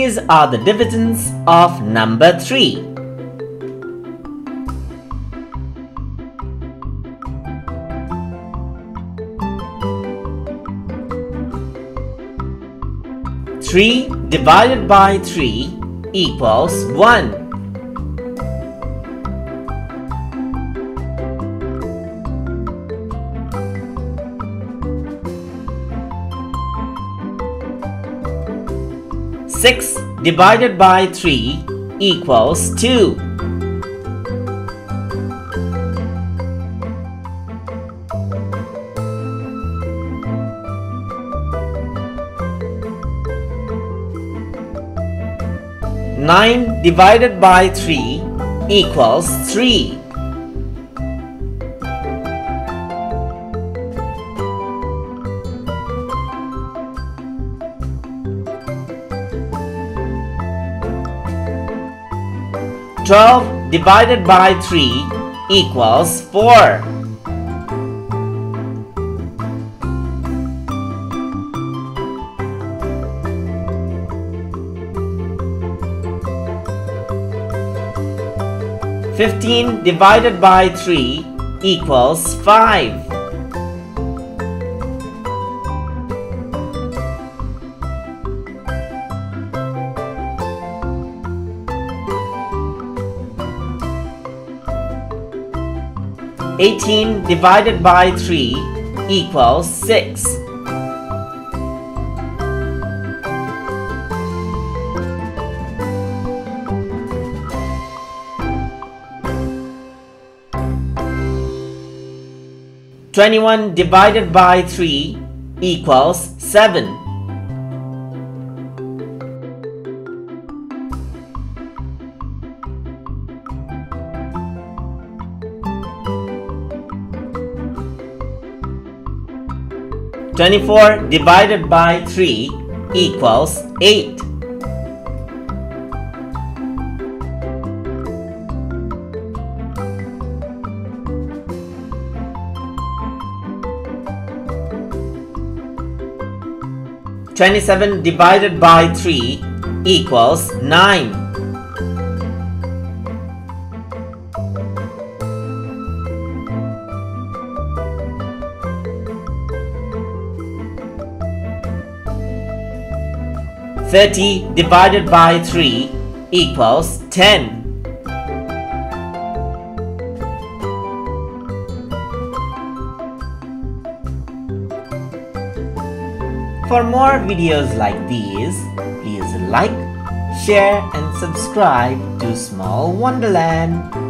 These are the divisions of number 3. Three divided by 3 equals 1. 6 divided by 3 equals 2. 9 divided by 3 equals 3. 12 divided by 3 equals 4. 15 divided by 3 equals 5. 18 divided by 3 equals 6. 21 divided by 3 equals 7. 24 divided by 3 equals 8. 27 divided by 3 equals 9. 30 divided by 3 equals 10. For more videos like these, please like, share and subscribe to Small Wonderland.